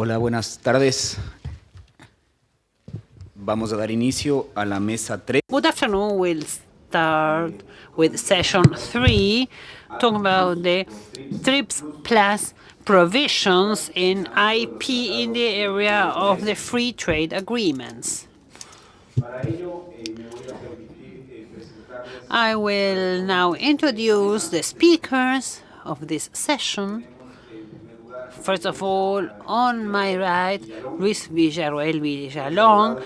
Hola, buenas tardes. Vamos a dar inicio a la mesa 3. Good afternoon. We'll start with session 3, talking about the TRIPS Plus provisions in IP in the area of the free trade agreements. I will now introduce the speakers of this session. First of all, on my right, Luis Villarroel Villalón.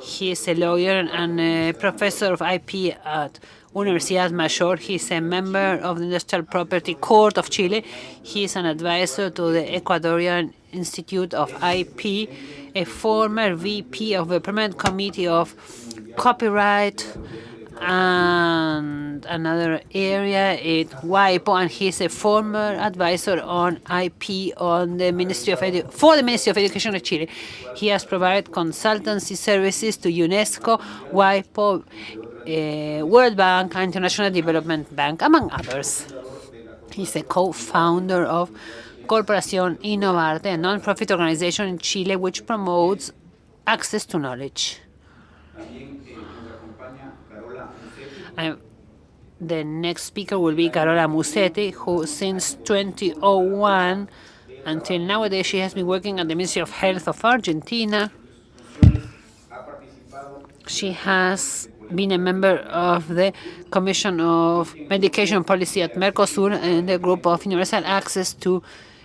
He is a lawyer and a professor of IP at Universidad Mayor. He is a member of the Industrial Property Court of Chile. He is an advisor to the Ecuadorian Institute of IP, a former VP of the Permanent Committee of Copyright and another area at WIPO, and he's a former advisor on IP on the for the Ministry of Education of Chile. He has provided consultancy services to UNESCO, WIPO, World Bank, and International Development Bank, among others. He's a co-founder of Corporación Innovarte, a non-profit organization in Chile which promotes access to knowledge. The next speaker will be Carola Musetti, who since 2001 until nowadays she has been working at the Ministry of Health of Argentina. She has been a member of the Commission of Medication Policy at Mercosur and the Group of Universal Access to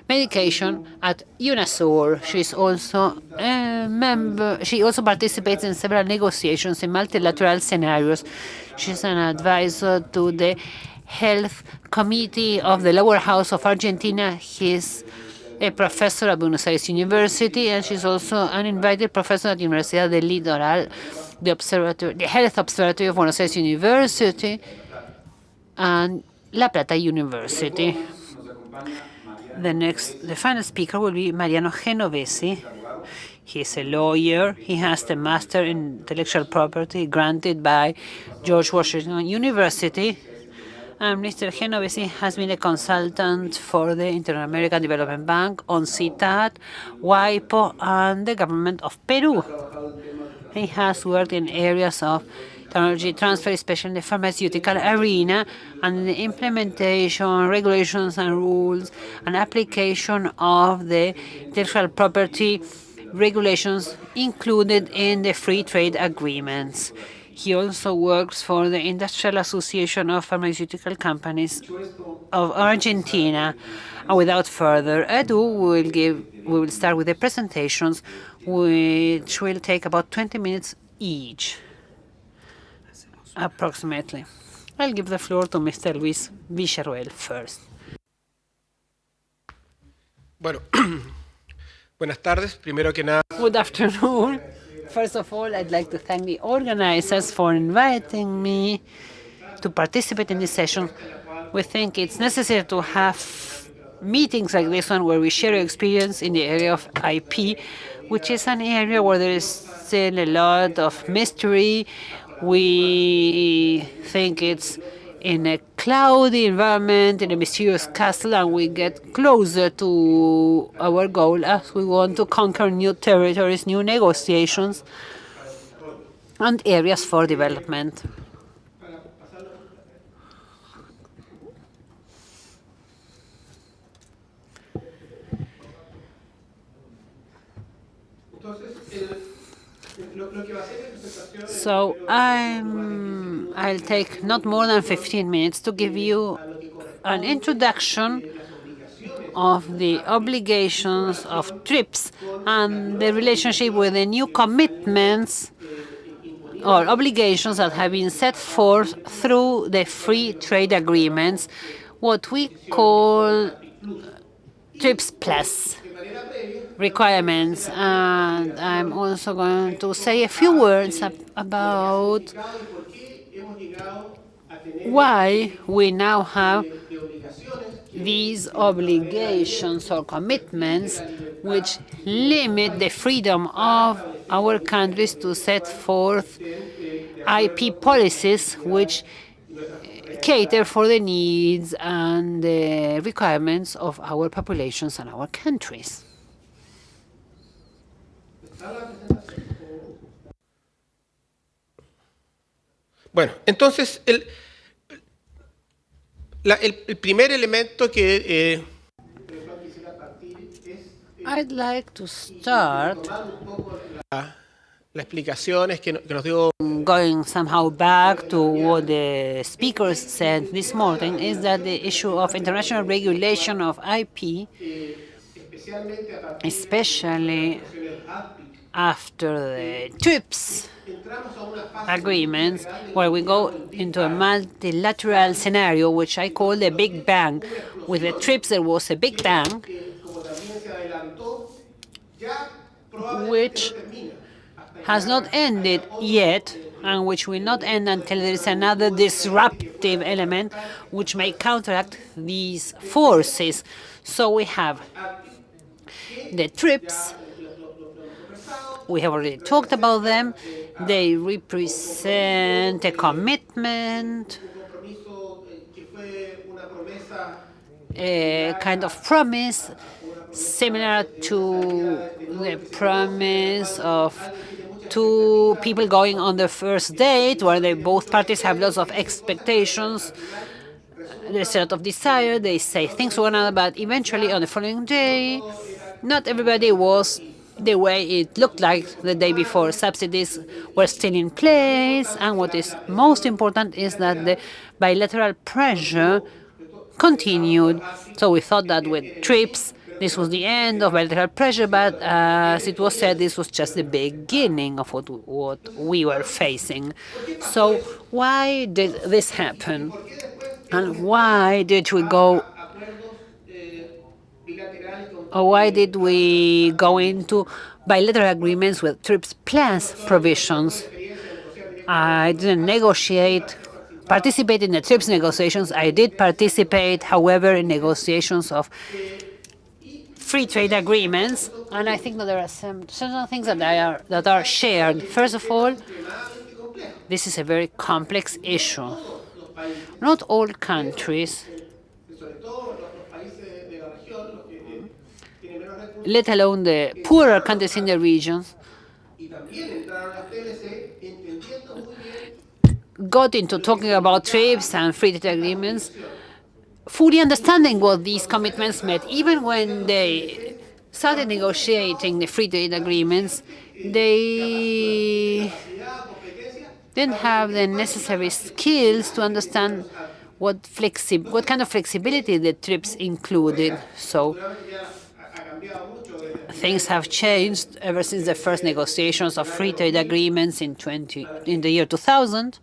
Medication at UNASUR. She's also a member. She also participates in several negotiations in multilateral scenarios. She's an advisor to the Health Committee of the Lower House of Argentina. She's a professor at Buenos Aires University, and she's also an invited professor at Universidad del Litoral, the Health Observatory of Buenos Aires University, and La Plata University. The final speaker will be Mariano Genovesi. He is a lawyer. He has the Master in Intellectual Property granted by George Washington University. And Mr. Genovesi has been a consultant for the Inter-American Development Bank, UNCTAD, WIPO, and the government of Peru. He has worked in areas of technology transfer, especially in the pharmaceutical arena, and the implementation, regulations and rules, and application of the intellectual property regulations included in the free trade agreements. He also works for the Industrial Association of Pharmaceutical Companies of Argentina. And without further ado, we will start with the presentations, which will take about 20 minutes each, approximately. I'll give the floor to Mr. Luis Villarroel first. Bueno, buenas tardes. Primero que nada. Good afternoon. First of all, I'd like to thank the organizers for inviting me to participate in this session. We think it's necessary to have meetings like this one where we share our experience in the area of IP, which is an area where there is still a lot of mystery. We think it's in a cloudy environment, in a mysterious castle, and we get closer to our goal as we want to conquer new territories, new negotiations, and areas for development. So I'll take not more than 15 minutes to give you an introduction of the obligations of TRIPS and the relationship with the new commitments or obligations that have been set forth through the free trade agreements, what we call TRIPS Plus requirements. And I'm also going to say a few words about why we now have these obligations or commitments which limit the freedom of our countries to set forth IP policies which cater for the needs and the requirements of our populations and our countries. Bueno, entonces el primer elemento que I'd like to start la explicación es que nos dio going somehow back to what the speakers said this morning is that the issue of international regulation of IP, especially after the TRIPS agreements, where we go into a multilateral scenario, which I call the Big Bang. With the TRIPS, there was a Big Bang, which has not ended yet, and which will not end until there is another disruptive element which may counteract these forces. So we have the TRIPS. We have already talked about them. They represent a commitment, a kind of promise similar to the promise of two people going on the first date, where both parties have lots of expectations. There's a lot of desire. They say things to one another, but eventually on the following day, not everybody was the way it looked like the day before. Subsidies were still in place, and what is most important is that the bilateral pressure continued. So we thought that with TRIPS, this was the end of bilateral pressure, but as it was said, this was just the beginning of what we were facing. So why did this happen? And why did we go into bilateral agreements with TRIPS plus provisions? I didn't participate in the TRIPS negotiations. I did participate, however, in negotiations of free trade agreements, and I think that there are certain things that are shared. First of all, this is a very complex issue. Not all countries, let alone the poorer countries in the regions, got into talking about TRIPS and free trade agreements, fully understanding what these commitments meant. Even when they started negotiating the free trade agreements, they didn't have the necessary skills to understand what kind of flexibility the TRIPS included. So things have changed ever since the first negotiations of free trade agreements in the year 2000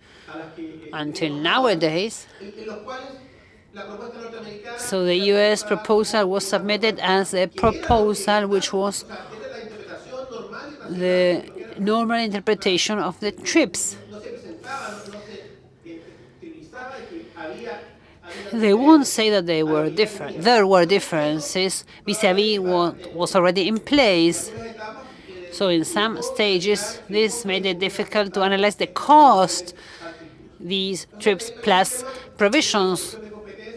until nowadays. So the U.S. proposal was submitted as a proposal which was the normal interpretation of the TRIPS. They won't say that they were different. There were differences vis-à-vis what was already in place. So in some stages, this made it difficult to analyze the cost these TRIPS plus provisions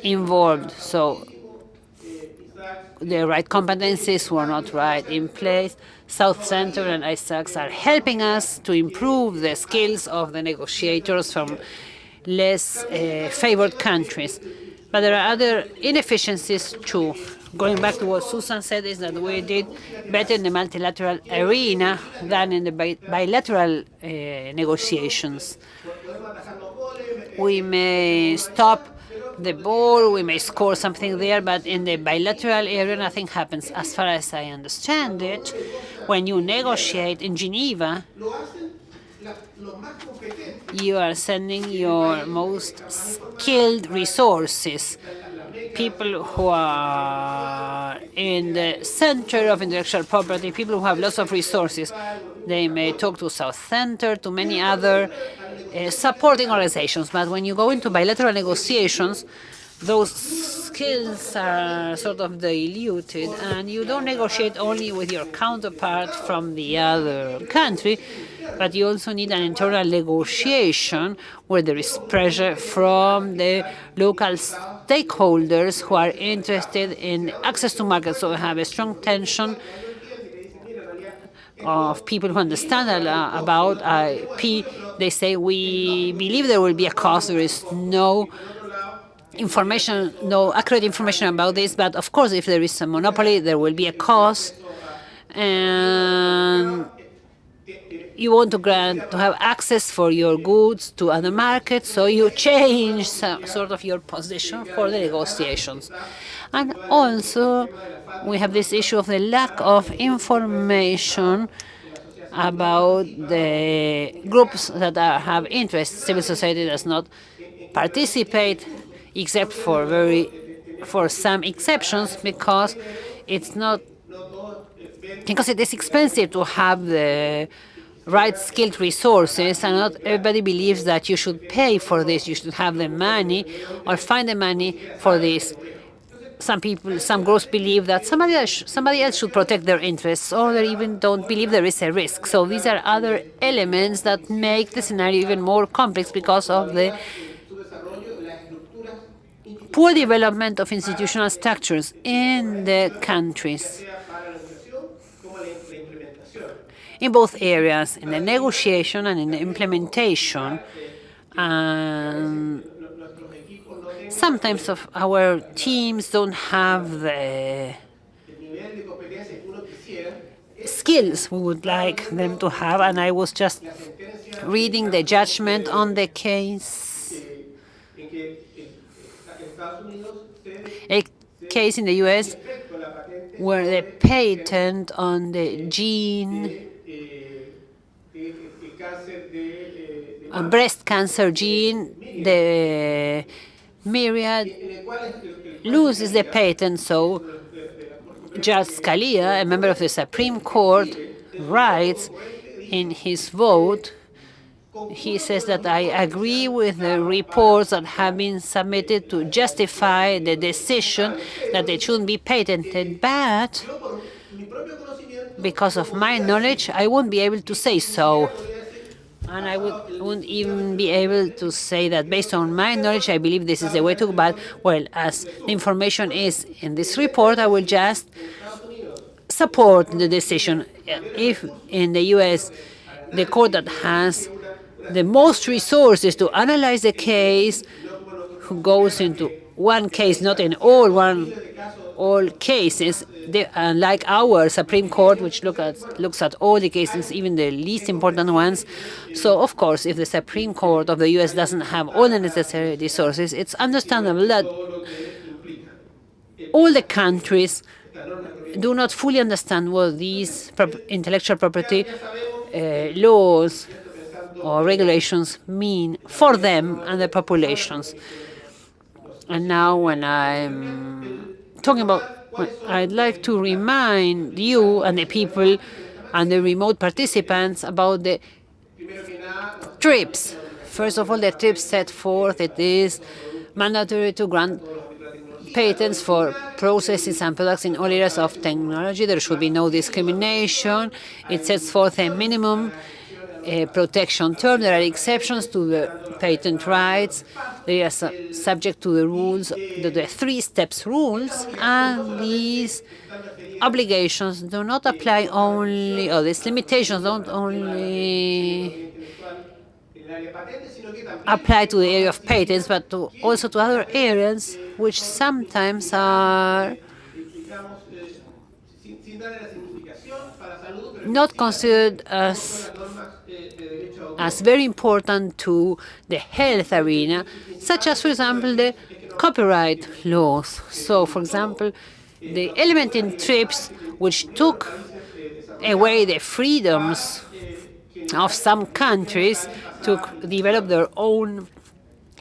involved. So the right competencies were not right in place. South Center and ISACs are helping us to improve the skills of the negotiators from less favored countries. But there are other inefficiencies too. Going back to what Susan said, is that we did better in the multilateral arena than in the bilateral negotiations. We may stop the ball, we may score something there, but in the bilateral area, nothing happens. As far as I understand it, when you negotiate in Geneva, you are sending your most skilled resources, people who are in the center of intellectual property, people who have lots of resources. They may talk to South Center, to many other supporting organizations. But when you go into bilateral negotiations, those skills are sort of diluted, and you don't negotiate only with your counterpart from the other country, but you also need an internal negotiation where there is pressure from the local stakeholders who are interested in access to markets. So we have a strong tension of people who understand about IP, they say we believe there will be a cost. There is no information, no accurate information about this. But of course, if there is a monopoly, there will be a cost. And you want to have access for your goods to other markets, so you change sort of your position for the negotiations. And also, we have this issue of the lack of information about the groups that have interests. Civil society does not participate, except for some exceptions, because it is expensive to have the right skilled resources, and not everybody believes that you should pay for this. You should have the money or find the money for this. Some groups believe that somebody else should protect their interests, or they even don't believe there is a risk. So these are other elements that make the scenario even more complex because of the poor development of institutional structures in the countries, in both areas, in the negotiation and in the implementation. Sometimes our teams don't have the skills we would like them to have. And I was just reading the judgment on the case, a case in the U.S. where the patent on the gene, breast cancer gene, the myriad, loses the patent. So Judge Scalia, a member of the Supreme Court, writes in his vote, he says that I agree with the reports that have been submitted to justify the decision that they shouldn't be patented, but because of my knowledge, I won't be able to say so. And I wouldn't even be able to say that based on my knowledge, I believe this is the way to go. But, well, as the information is in this report, I will just support the decision. If in the U.S., the court that has the most resources to analyze the case, who goes into one case, not in all cases, unlike our Supreme Court, which looks at all the cases, even the least important ones. So, of course, if the Supreme Court of the U.S. doesn't have all the necessary resources, it's understandable that all the countries do not fully understand what these intellectual property laws or regulations mean for them and their populations. And now when I'm talking about, I'd like to remind you and the people and the remote participants about the TRIPS. First of all, the TRIPS set forth it is mandatory to grant patents for processes and products in all areas of technology. There should be no discrimination. It sets forth a minimum protection term. There are exceptions to the patent rights. They are subject to the rules, the 3 steps rules, and these obligations do not apply only, or these limitations don't only apply to the area of patents, but also to other areas which sometimes are not considered as very important to the health arena, such as, for example, the copyright laws. So, for example, the element in TRIPS which took away the freedoms of some countries to develop their own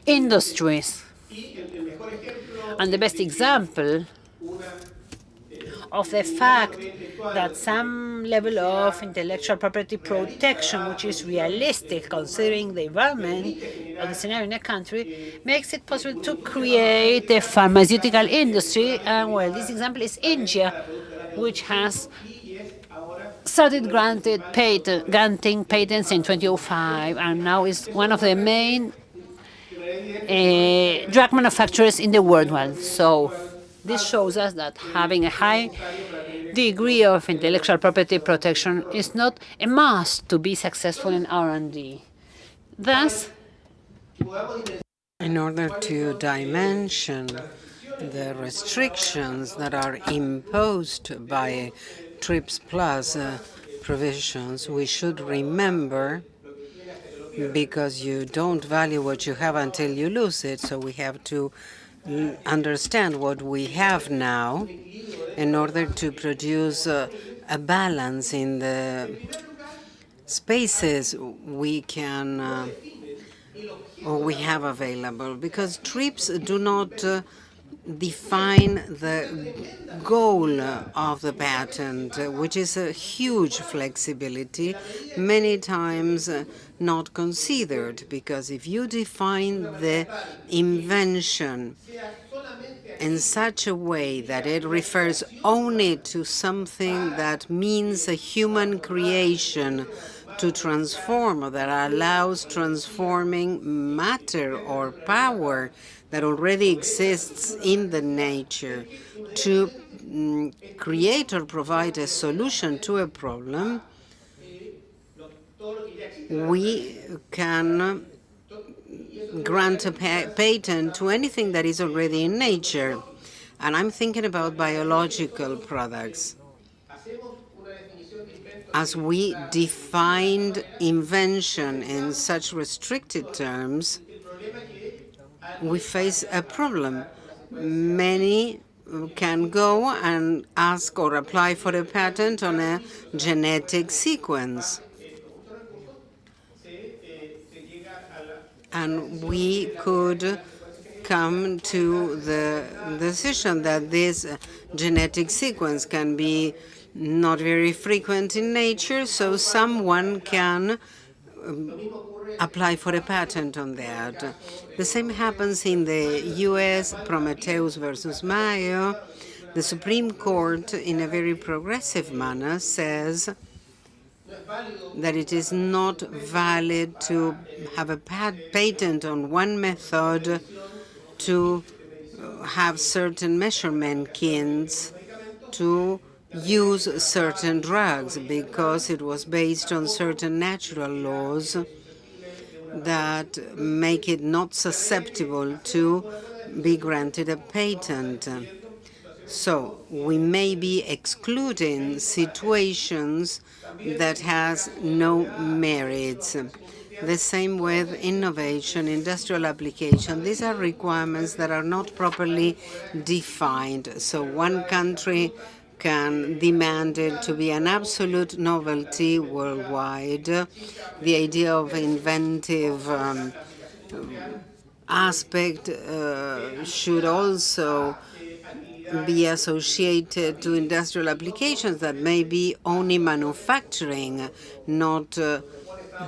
industries. And the best example of the fact that some level of intellectual property protection, which is realistic considering the environment of the scenario in a country, makes it possible to create a pharmaceutical industry. And, well, this example is India, which has started granting patents in 2005, and now is one of the main drug manufacturers in the world. So this shows us that having a high degree of intellectual property protection is not a must to be successful in R&D. Thus, in order to dimension the restrictions that are imposed by TRIPS Plus provisions, we should remember, because you don't value what you have until you lose it, so we have to understand what we have now in order to produce a balance in the spaces we can or we have available, because TRIPS do not define the goal of the patent, which is a huge flexibility, many times not considered, because if you define the invention in such a way that it refers only to something that means a human creation to transform, or that allows transforming matter or power that already exists in the nature to create or provide a solution to a problem, we can grant a patent to anything that is already in nature. And I'm thinking about biological products. As we defined invention in such restricted terms, we face a problem. Many can go and ask or apply for a patent on a genetic sequence. And we could come to the decision that this genetic sequence can be not very frequent in nature, so someone can apply for a patent on that. The same happens in the US, Prometheus versus Mayo. The Supreme Court, in a very progressive manner, says that it is not valid to have a patent on one method to have certain measurement kits to use certain drugs, because it was based on certain natural laws that make it not susceptible to be granted a patent. So we may be excluding situations that has no merits. The same with innovation, industrial application. These are requirements that are not properly defined. So one country can demand it to be an absolute novelty worldwide. The idea of inventive aspect should also be associated to industrial applications that may be only manufacturing, not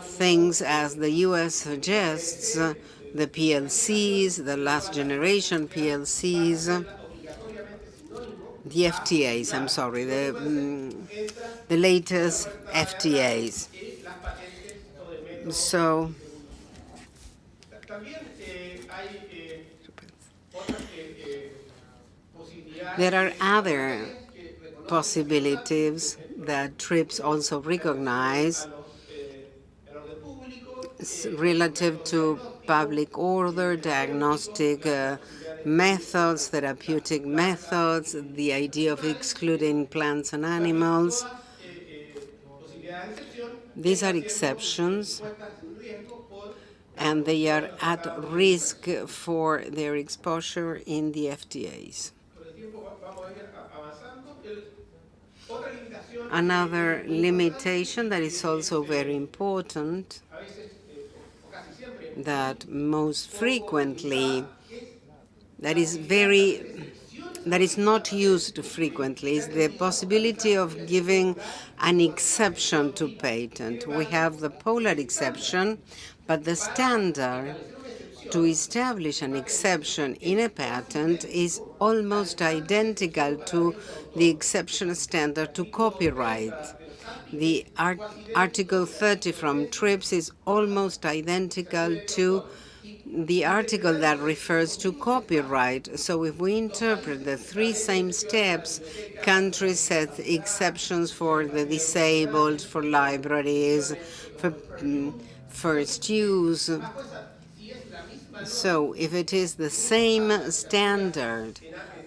things as the US suggests, the PLCs, the last generation PLCs, the FTAs, I'm sorry, the latest FTAs. So there are other possibilities that TRIPS also recognize relative to public order, diagnostic methods, therapeutic methods, the idea of excluding plants and animals. These are exceptions, and they are at risk for their exposure in the FTAs. Another limitation that is also very important, that most frequently, that is not used frequently, is the possibility of giving an exception to patent. We have the polar exception, but the standard to establish an exception in a patent is almost identical to the exception standard to copyright. The Article 30 from TRIPS is almost identical to the article that refers to copyright. So if we interpret the three same steps, countries set exceptions for the disabled, for libraries, for first use. So if it is the same standard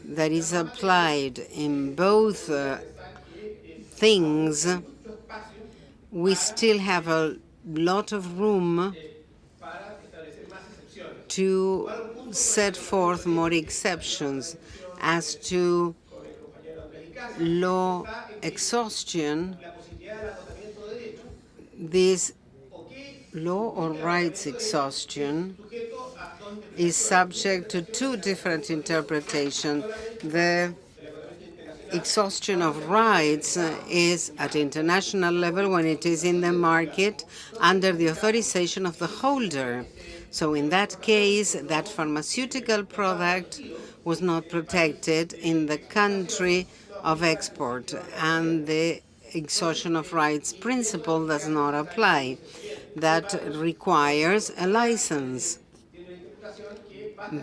that is applied in both things, we still have a lot of room to set forth more exceptions. As to law exhaustion, this law or rights exhaustion is subject to two different interpretations. The exhaustion of rights is at international level when it is in the market under the authorization of the holder. So in that case, that pharmaceutical product was not protected in the country of export, and the exhaustion of rights principle does not apply. That requires a license.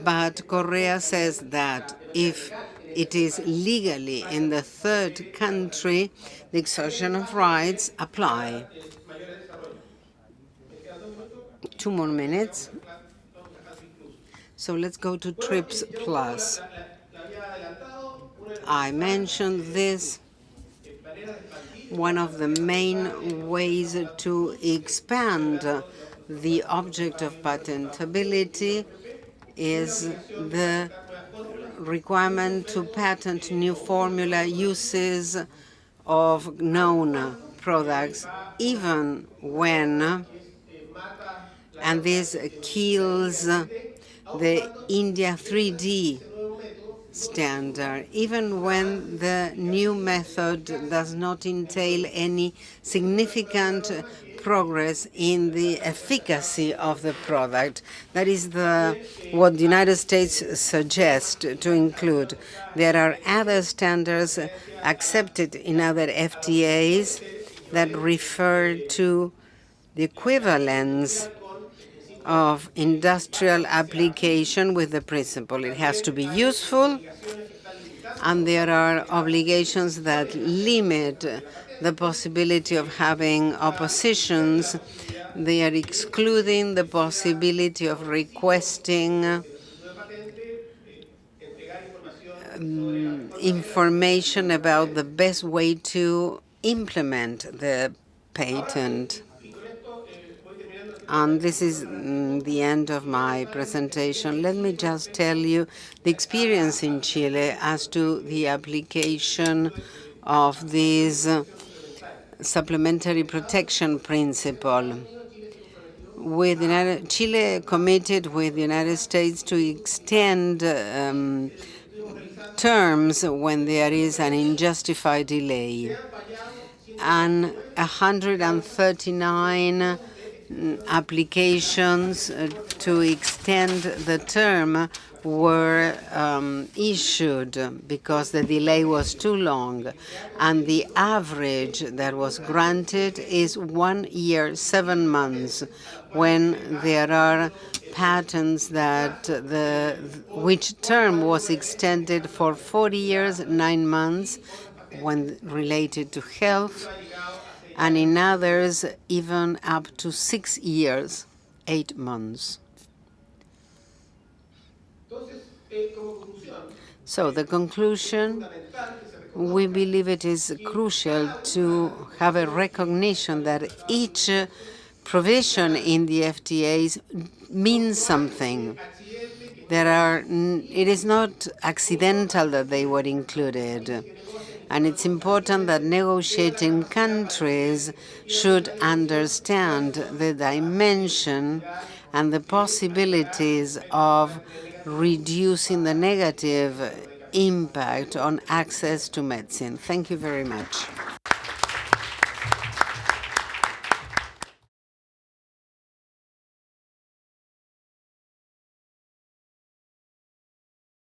But Correa says that if it is legally in the third country, the exhaustion of rights apply. 2 more minutes. So let's go to TRIPS Plus. I mentioned this. One of the main ways to expand the object of patentability is the requirement to patent new formula uses of known products, even when, and this kills the India 3D standard, even when the new method does not entail any significant progress in the efficacy of the product. That is what the United States suggests to include. There are other standards accepted in other FTAs that refer to the equivalence of industrial application with the principle. It has to be useful, and there are obligations that limit the possibility of having oppositions. They are excluding the possibility of requesting information about the best way to implement the patent. And this is the end of my presentation. Let me just tell you the experience in Chile as to the application of this supplementary protection principle. Chile committed with the United States to extend terms when there is an unjustified delay. And 139 applications to extend the term were issued because the delay was too long. And the average that was granted is 1 year, 7 months, when there are patents that which term was extended for 40 years, 9 months, when related to health, and in others even up to 6 years, 8 months. So the conclusion, we believe it is crucial to have a recognition that each provision in the FTAs means something. It is not accidental that they were included. And it's important that negotiating countries should understand the dimension and the possibilities of reducing the negative impact on access to medicine. Thank you very much.